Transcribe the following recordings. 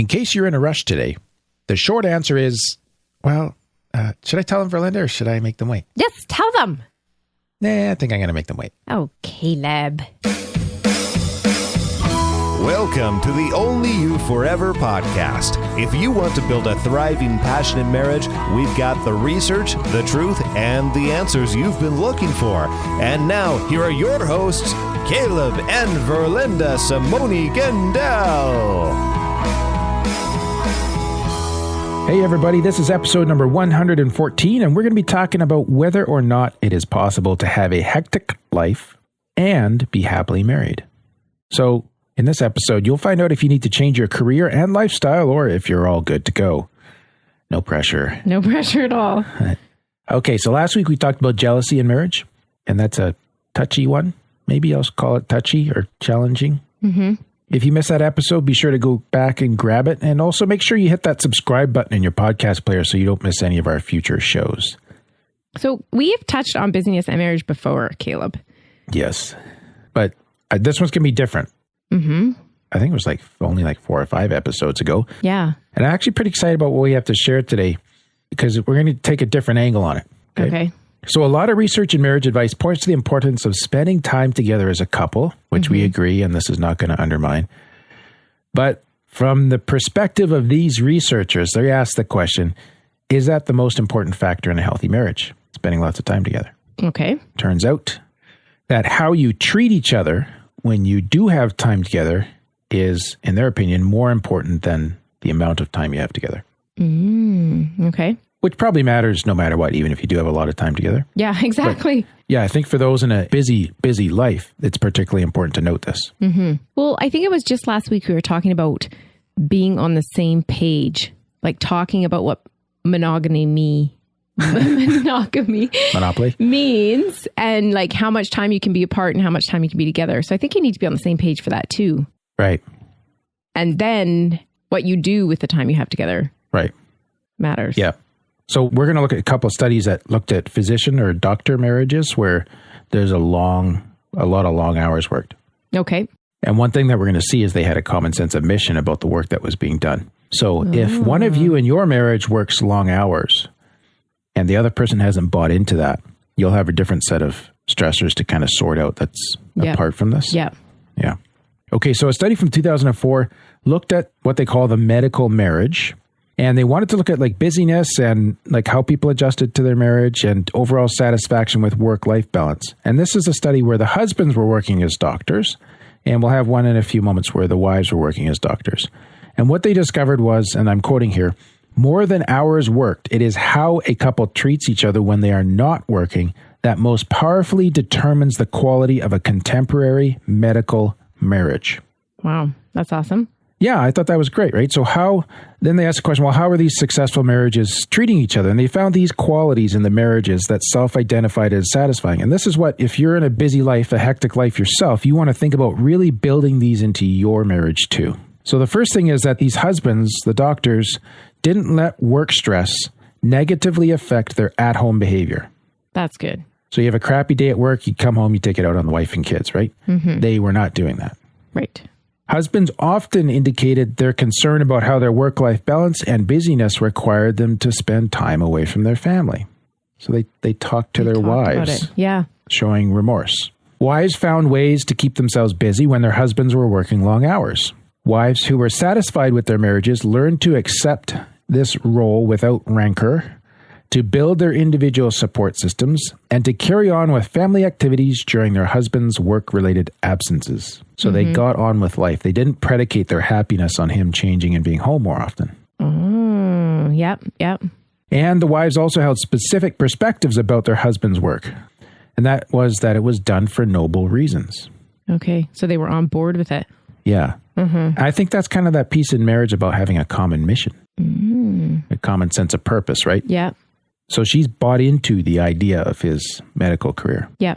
In case you're in a rush today, the short answer is, well, should I tell them, Verlinda, or should I make them wait? Yes, tell them. Nah, I think I'm going to make them wait. Oh, Caleb. Welcome to the Only You Forever podcast. If you want to build a thriving, passionate marriage, we've got the research, the truth, and the answers you've been looking for. And now, here are your hosts, Caleb and Verlinda Simone Gendel. Hey everybody, this is episode number 114, and we're going to be talking about whether or not it is possible to have a hectic life and be happily married. So, in this episode, you'll find out if you need to change your career and lifestyle or if you're all good to go. No pressure. No pressure at all. Okay, so last week we talked about jealousy in marriage, and that's a touchy one. Maybe I'll call it touchy or challenging. Mm-hmm. If you missed that episode, be sure to go back and grab it. And also make sure you hit that subscribe button in your podcast player so you don't miss any of our future shows. So we have touched on busyness and marriage before, Caleb. Yes. But this one's going to be different. Mm-hmm. I think it was only 4 or 5 episodes ago. Yeah. And I'm actually pretty excited about what we have to share today because we're going to take a different angle on it. Okay. So a lot of research in marriage advice points to the importance of spending time together as a couple, which we agree, and this is not going to undermine. But from the perspective of these researchers, they ask the question, is that the most important factor in a healthy marriage? Spending lots of time together. Okay. Turns out that how you treat each other when you do have time together is, in their opinion, more important than the amount of time you have together. Okay. Which probably matters no matter what, even if you do have a lot of time together. Yeah, exactly. But, yeah, I think for those in a busy life, it's particularly important to note this. Mm-hmm. Well, I think it was just last week we were talking about being on the same page, like talking about what monopoly means and like how much time you can be apart and how much time you can be together. So I think you need to be on the same page for that too. Right. And then what you do with the time you have together. Right. Matters. Yeah. So we're going to look at a couple of studies that looked at physician or doctor marriages where there's a lot of long hours worked. Okay. And one thing that we're going to see is they had a common sense of mission about the work that was being done. So if one of you in your marriage works long hours and the other person hasn't bought into that, you'll have a different set of stressors to kind of sort out that's apart from this. Yeah. Yeah. Okay. So a study from 2004 looked at what they call the medical marriage. And they wanted to look at busyness and how people adjusted to their marriage and overall satisfaction with work-life balance. And this is a study where the husbands were working as doctors, and we'll have one in a few moments where the wives were working as doctors. And what they discovered was, and I'm quoting here, more than hours worked, it is how a couple treats each other when they are not working that most powerfully determines the quality of a contemporary medical marriage. Wow, that's awesome. Yeah, I thought that was great, right? So then they asked the question, well, how are these successful marriages treating each other? And they found these qualities in the marriages that self-identified as satisfying. And this is what, if you're in a busy life, a hectic life yourself, you want to think about really building these into your marriage too. So the first thing is that these husbands, the doctors, didn't let work stress negatively affect their at-home behavior. That's good. So you have a crappy day at work, you come home, you take it out on the wife and kids, right? Mm-hmm. They were not doing that. Right. Husbands often indicated their concern about how their work-life balance and busyness required them to spend time away from their family. So they talked to their wives, showing remorse. Wives found ways to keep themselves busy when their husbands were working long hours. Wives who were satisfied with their marriages learned to accept this role without rancor, to build their individual support systems, and to carry on with family activities during their husband's work-related absences. So they got on with life. They didn't predicate their happiness on him changing and being home more often. Oh, yep. And the wives also held specific perspectives about their husband's work. And that was that it was done for noble reasons. Okay, so they were on board with it. Yeah. Mm-hmm. I think that's kind of that piece in marriage about having a common mission. A common sense of purpose, right? Yeah. So she's bought into the idea of his medical career. Yeah.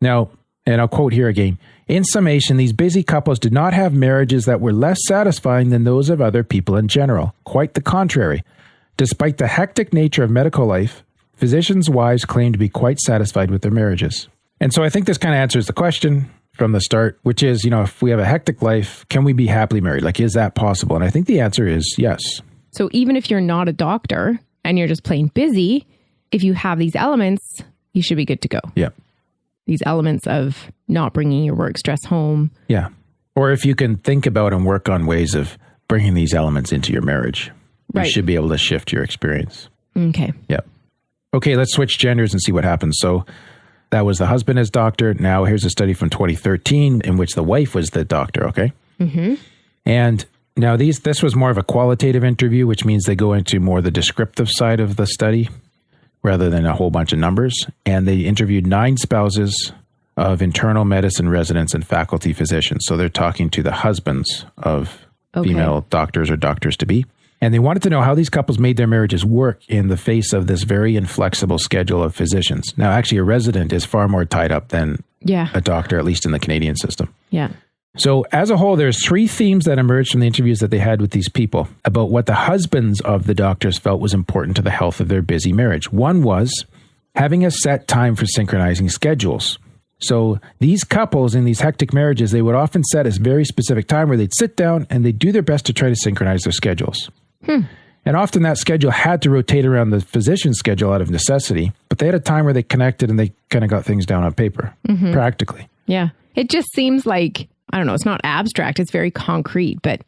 Now, and I'll quote here again, in summation, these busy couples did not have marriages that were less satisfying than those of other people in general. Quite the contrary. Despite the hectic nature of medical life, physicians' wives claim to be quite satisfied with their marriages. And so I think this kind of answers the question, from the start, which is, if we have a hectic life, can we be happily married? Like, is that possible? And I think the answer is yes. So even if you're not a doctor and you're just plain busy, if you have these elements, you should be good to go. Yeah. These elements of not bringing your work stress home. Yeah. Or if you can think about and work on ways of bringing these elements into your marriage, you should be able to shift your experience. Okay. Yeah. Okay, let's switch genders and see what happens. So that was the husband as doctor. Now here's a study from 2013 in which the wife was the doctor, okay? Mm-hmm. And now this was more of a qualitative interview, which means they go into more the descriptive side of the study rather than a whole bunch of numbers. And they interviewed 9 spouses of internal medicine residents and faculty physicians. So they're talking to the husbands of female doctors or doctors-to-be. And they wanted to know how these couples made their marriages work in the face of this very inflexible schedule of physicians. Now, actually, a resident is far more tied up than a doctor, at least in the Canadian system. Yeah. So as a whole, there's 3 themes that emerged from the interviews that they had with these people about what the husbands of the doctors felt was important to the health of their busy marriage. One was having a set time for synchronizing schedules. So these couples in these hectic marriages, they would often set a very specific time where they'd sit down and they'd do their best to try to synchronize their schedules. And often that schedule had to rotate around the physician's schedule out of necessity, but they had a time where they connected and they kind of got things down on paper, practically. Yeah. It just seems like, I don't know, it's not abstract, it's very concrete, but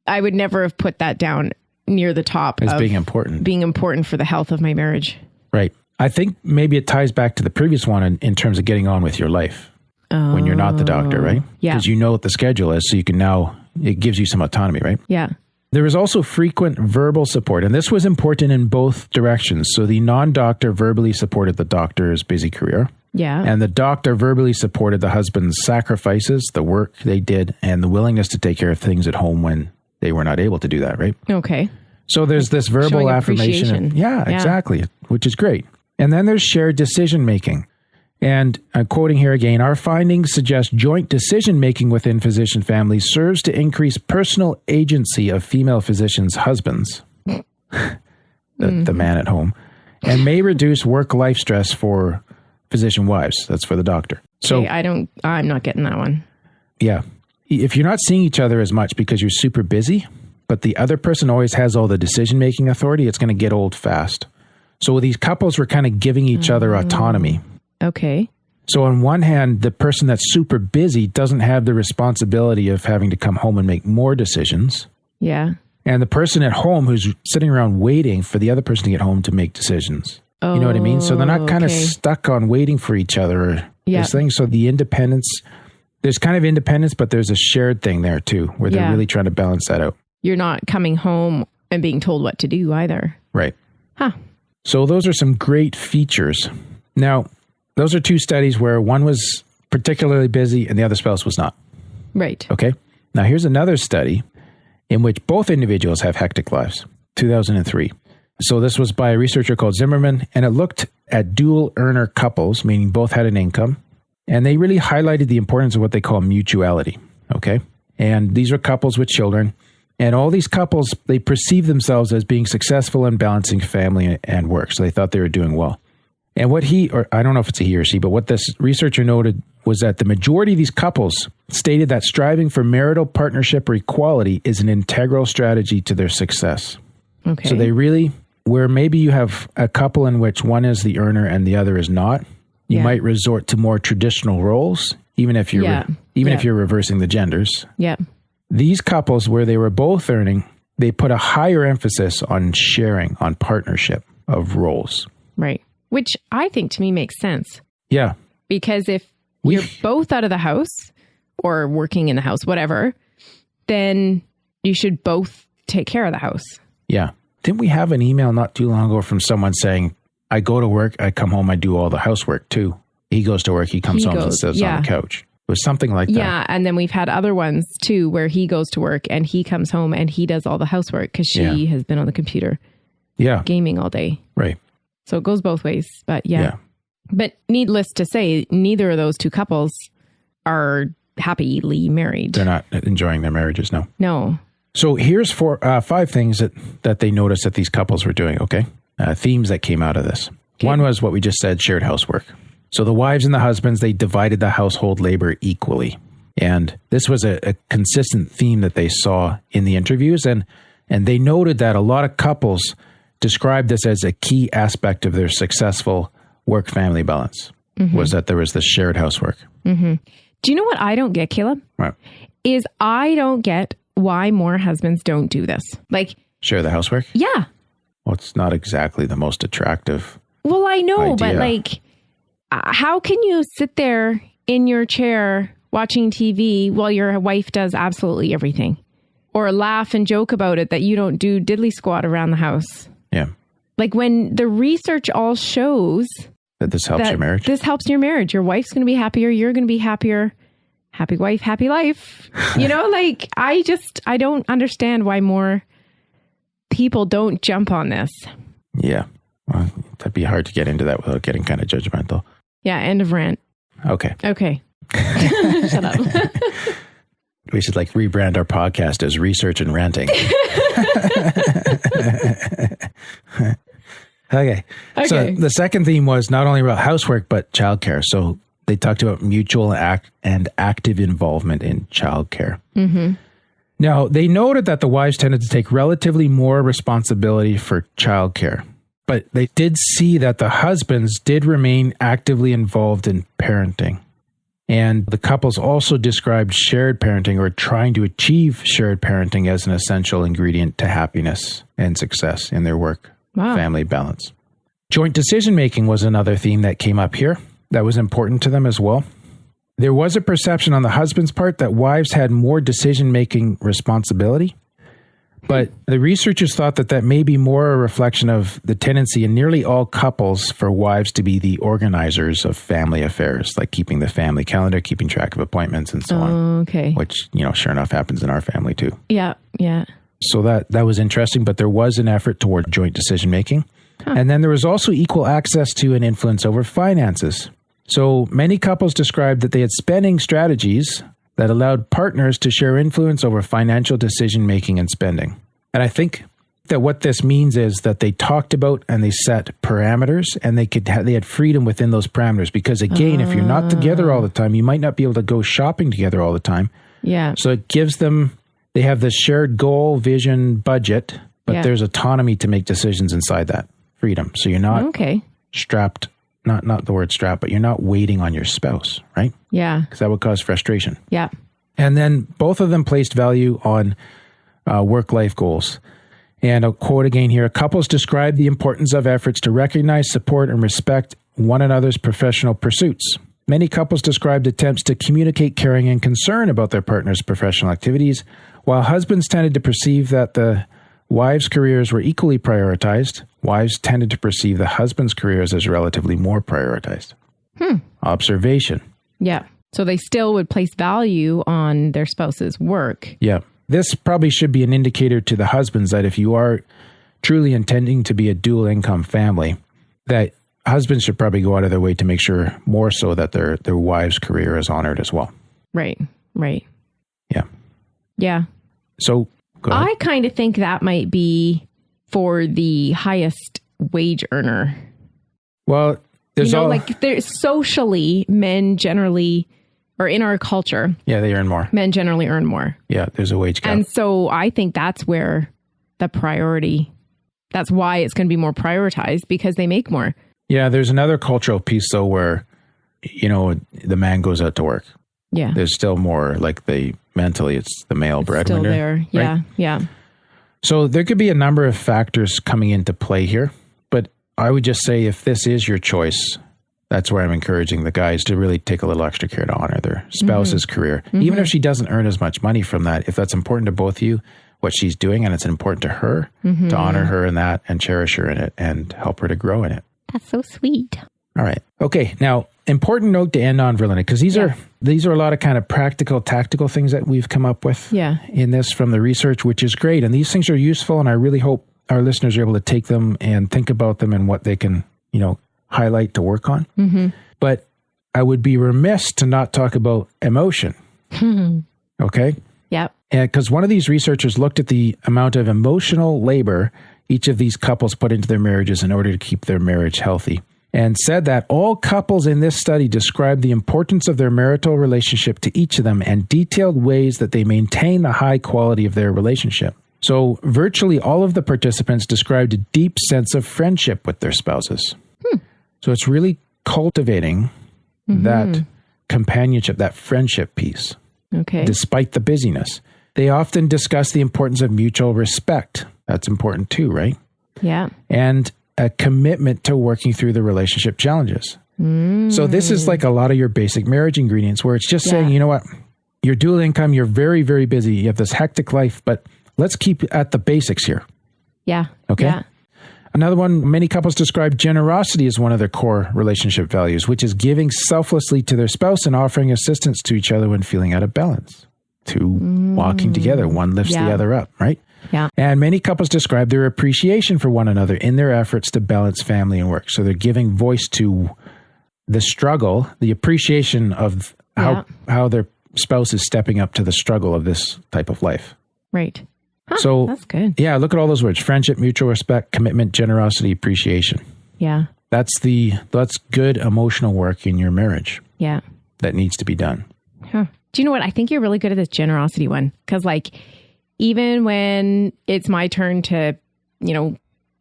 I would never have put that down near the top as being important. Being important for the health of my marriage. Right. I think maybe it ties back to the previous one in terms of getting on with your life when you're not the doctor, right? Yeah. Because you know what the schedule is, so you can now, it gives you some autonomy, right? Yeah. There was also frequent verbal support, and this was important in both directions. So the non-doctor verbally supported the doctor's busy career. Yeah. And the doctor verbally supported the husband's sacrifices, the work they did, and the willingness to take care of things at home when they were not able to do that, right? Okay. So there's this verbal affirmation. Yeah, exactly, which is great. And then there's shared decision-making. And I'm quoting here again, our findings suggest joint decision-making within physician families serves to increase personal agency of female physicians' husbands, the man at home, and may reduce work-life stress for physician wives. That's for the doctor. So I'm not getting that one. Yeah. If you're not seeing each other as much because you're super busy, but the other person always has all the decision-making authority, it's going to get old fast. So these couples were kind of giving each other autonomy. Okay. So on one hand, the person that's super busy doesn't have the responsibility of having to come home and make more decisions. Yeah. And the person at home who's sitting around waiting for the other person to get home to make decisions. You know what I mean? So they're not kind of stuck on waiting for each other or this thing. So the independence, there's kind of independence, but there's a shared thing there too, where they're really trying to balance that out. You're not coming home and being told what to do either. Right. Huh. So those are some great features. Now, those are 2 studies where one was particularly busy and the other spouse was not. Right. Okay. Now here's another study in which both individuals have hectic lives, 2003. So this was by a researcher called Zimmerman, and it looked at dual earner couples, meaning both had an income, and they really highlighted the importance of what they call mutuality. Okay. And these are couples with children, and all these couples, they perceive themselves as being successful in balancing family and work. So they thought they were doing well. And what I don't know if it's a he or she, but what this researcher noted was that the majority of these couples stated that striving for marital partnership or equality is an integral strategy to their success. Okay. So they really, where maybe you have a couple in which one is the earner and the other is not, you might resort to more traditional roles, even if you're if you're reversing the genders. Yeah. These couples where they were both earning, they put a higher emphasis on sharing, on partnership of roles. Right. Which I think to me makes sense. Yeah. Because if you're both out of the house or working in the house, whatever, then you should both take care of the house. Yeah. Didn't we have an email not too long ago from someone saying, I go to work, I come home, I do all the housework too. He goes to work, he comes home and sits on the couch. It was something like that. Yeah. And then we've had other ones too, where he goes to work and he comes home and he does all the housework because she has been on the computer gaming all day. Right. So it goes both ways, but But needless to say, neither of those 2 couples are happily married. They're not enjoying their marriages, no. No. So here's 5 things that they noticed that these couples were doing, okay? Themes that came out of this. Okay. One was what we just said, shared housework. So the wives and the husbands, they divided the household labor equally. And this was a consistent theme that they saw in the interviews. And they noted that a lot of couples described this as a key aspect of their successful work-family balance, was that there was this shared housework. Do you know what I don't get, Caleb? Right. Is I don't get why more husbands don't do this. Like, share the housework? Yeah. Well, it's not exactly the most attractive. Well, I know, idea. But like, how can you sit there in your chair watching TV while your wife does absolutely everything? Or laugh and joke about it that you don't do diddly squat around the house? Yeah. Like when the research all shows that this helps your marriage. This helps your marriage. Your wife's going to be happier. You're going to be happier. Happy wife, happy life. You know, like I don't understand why more people don't jump on this. Yeah. Well, that'd be hard to get into that without getting kind of judgmental. Yeah. End of rant. Okay. Shut up. We should like rebrand our podcast as Research and Ranting. Okay. So the second theme was not only about housework, but childcare. So they talked about mutual and active involvement in childcare. Now, they noted that the wives tended to take relatively more responsibility for childcare, but they did see that the husbands did remain actively involved in parenting. And the couples also described shared parenting or trying to achieve shared parenting as an essential ingredient to happiness and success in their work-family balance. Joint decision-making was another theme that came up here that was important to them as well. There was a perception on the husband's part that wives had more decision-making responsibility, but the researchers thought that may be more a reflection of the tendency in nearly all couples for wives to be the organizers of family affairs, like keeping the family calendar, keeping track of appointments and so on. Okay. Which, sure enough happens in our family too. Yeah, yeah. So that was interesting, but there was an effort toward joint decision-making. And then there was also equal access to and influence over finances. So many couples described that they had spending strategies that allowed partners to share influence over financial decision-making and spending. And I think that what this means is that they talked about and they set parameters, and they had freedom within those parameters. Because again, if you're not together all the time, you might not be able to go shopping together all the time. Yeah. So it gives them, they have this shared goal, vision, budget, but there's autonomy to make decisions inside that freedom. So you're not strapped. Not the word strap, but you're not waiting on your spouse, right? Yeah. Because that would cause frustration. Yeah. And then both of them placed value on work-life goals. And a quote again here, couples describe the importance of efforts to recognize, support, and respect one another's professional pursuits. Many couples described attempts to communicate caring and concern about their partner's professional activities, while husbands tended to perceive that the wives' careers were equally prioritized. Wives tended to perceive the husband's careers as relatively more prioritized. Observation. Yeah. So they still would place value on their spouse's work. Yeah. This probably should be an indicator to the husbands that if you are truly intending to be a dual income family, that husbands should probably go out of their way to make sure more so that their wife's career is honored as well. Right. Yeah. Yeah. So I kind of think that might be for the highest wage earner. Well, there's there's socially, men generally, or in our culture. Yeah, they earn more. Men generally earn more. Yeah, there's a wage gap. And so I think that's where the priority, that's why it's going to be more prioritized, because they make more. Yeah, there's another cultural piece though where, the man goes out to work. Yeah. There's still more mentally it's the male breadwinner. Still there. Yeah. Right? Yeah. So there could be a number of factors coming into play here, but I would just say if this is your choice, that's where I'm encouraging the guys to really take a little extra care to honor their spouse's career. Even if she doesn't earn as much money from that, if that's important to both of you, what she's doing, and it's important to her, to honor her in that and cherish her in it and help her to grow in it. That's so sweet. All right. Okay. Now, important note to end on, Verlinda, because these are a lot of kind of practical, tactical things that we've come up with in this from the research, which is great. And these things are useful. And I really hope our listeners are able to take them and think about them and what they can, highlight to work on. But I would be remiss to not talk about emotion. Okay? Yep. Because one of these researchers looked at the amount of emotional labor each of these couples put into their marriages in order to keep their marriage healthy. and said that all couples in this study described the importance of their marital relationship to each of them and detailed ways that they maintain the high quality of their relationship. So virtually all of the participants described a deep sense of friendship with their spouses. So it's really cultivating that companionship, that friendship piece, despite the busyness. They often discuss the importance of mutual respect. That's important too, right? Yeah. And a commitment to working through the relationship challenges. So this is like a lot of your basic marriage ingredients where it's just saying, you know what, you're dual income, you're very, very busy, you have this hectic life, but let's keep at the basics here. Yeah. Okay. Yeah. Another one, many couples describe generosity as one of their core relationship values, which is giving selflessly to their spouse and offering assistance to each other when feeling out of balance. Two walking together, one lifts the other up, right? Yeah. And many couples describe their appreciation for one another in their efforts to balance family and work. So they're giving voice to the struggle, the appreciation of how their spouse is stepping up to the struggle of this type of life. Right. Huh, so that's good. Yeah, look at all those words: friendship, mutual respect, commitment, generosity, appreciation. Yeah. That's good emotional work in your marriage. Yeah. That needs to be done. Huh. Do you know what? I think you're really good at this generosity one. Because like, even when it's my turn to,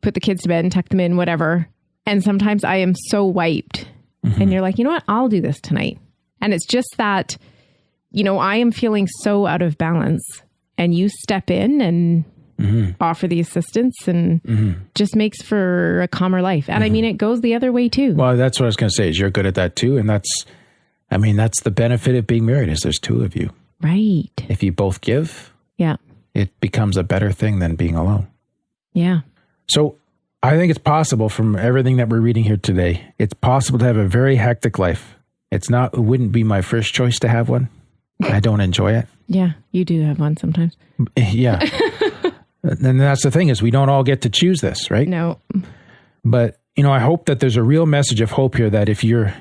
put the kids to bed and tuck them in, whatever. And sometimes I am so wiped. And you're like, you know what? I'll do this tonight. And it's just that, I am feeling so out of balance. And you step in and offer the assistance and just makes for a calmer life. And I mean, it goes the other way too. Well, that's what I was going to say is you're good at that too. And that's the benefit of being married is there's two of you. Right. If you both give, it becomes a better thing than being alone. Yeah. So I think it's possible from everything that we're reading here today, it's possible to have a very hectic life. It wouldn't be my first choice to have one. I don't enjoy it. Yeah, you do have one sometimes. Yeah. And that's the thing is we don't all get to choose this, right? No. But, I hope that there's a real message of hope here that if you're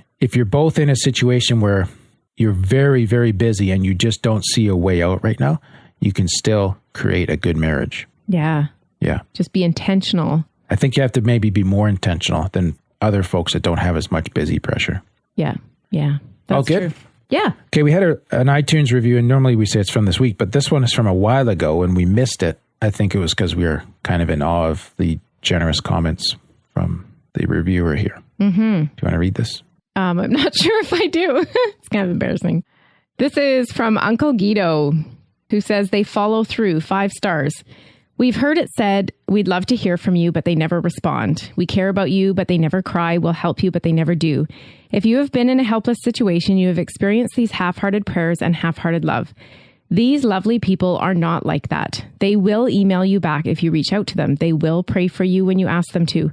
both in a situation where you're very, very busy and you just don't see a way out right now, you can still create a good marriage. Yeah. Yeah. Just be intentional. I think you have to maybe be more intentional than other folks that don't have as much busy pressure. Yeah. Yeah. That's all good? True. Yeah. Okay, we had an iTunes review, and normally we say it's from this week, but this one is from a while ago, and we missed it. I think it was because we were kind of in awe of the generous comments from the reviewer here. Do you want to read this? I'm not sure if I do. It's kind of embarrassing. This is from Uncle Guido, who says they follow through, 5 stars. We've heard it said, we'd love to hear from you, but they never respond. We care about you, but they never cry. We'll help you, but they never do. If you have been in a helpless situation, you have experienced these half-hearted prayers and half-hearted love. These lovely people are not like that. They will email you back if you reach out to them. They will pray for you when you ask them to.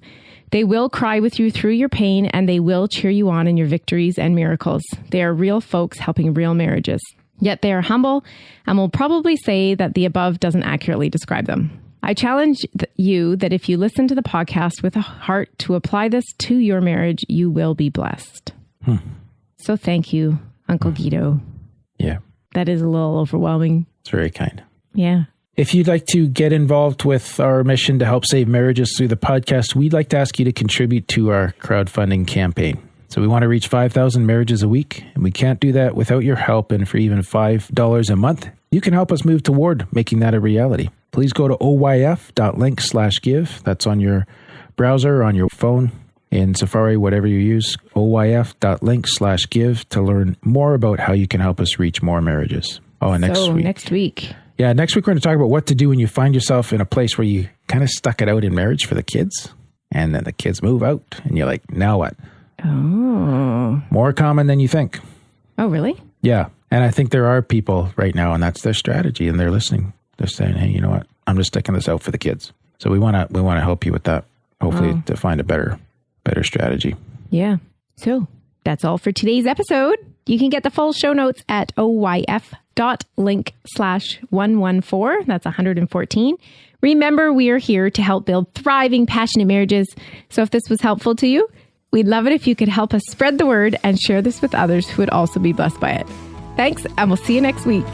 They will cry with you through your pain, and they will cheer you on in your victories and miracles. They are real folks helping real marriages. Yet they are humble and will probably say that the above doesn't accurately describe them. I challenge you that if you listen to the podcast with a heart to apply this to your marriage, you will be blessed. So thank you, Uncle Guido. Yeah. That is a little overwhelming. It's very kind. Yeah. If you'd like to get involved with our mission to help save marriages through the podcast, we'd like to ask you to contribute to our crowdfunding campaign. So we want to reach 5,000 marriages a week, and we can't do that without your help. And for even $5 a month, you can help us move toward making that a reality. Please go to oyf.link/give. That's on your browser or on your phone, in Safari, whatever you use, oyf.link/give to learn more about how you can help us reach more marriages. Next week. Yeah, next week we're going to talk about what to do when you find yourself in a place where you kind of stuck it out in marriage for the kids, and then the kids move out, and you're like, now what? Oh. More common than you think. Oh, really? Yeah. And I think there are people right now, and that's their strategy, and they're listening. They're saying, hey, you know what? I'm just sticking this out for the kids. So we want to help you with that, hopefully to find a better strategy. Yeah. So that's all for today's episode. You can get the full show notes at oyf.link/114. That's 114. Remember, we are here to help build thriving, passionate marriages. So if this was helpful to you, we'd love it if you could help us spread the word and share this with others who would also be blessed by it. Thanks, and we'll see you next week.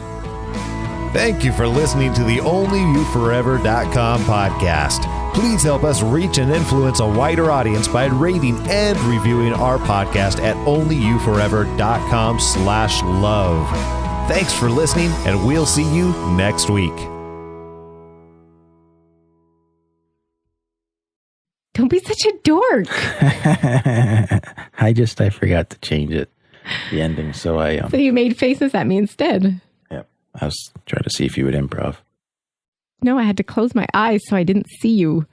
Thank you for listening to the OnlyYouForever.com podcast. Please help us reach and influence a wider audience by rating and reviewing our podcast at onlyyouforever.com/love. Thanks for listening, and we'll see you next week. Don't be such a dork. I forgot to change it, the ending, so So you made faces at me instead. Yeah, I was trying to see if you would improv. No, I had to close my eyes so I didn't see you.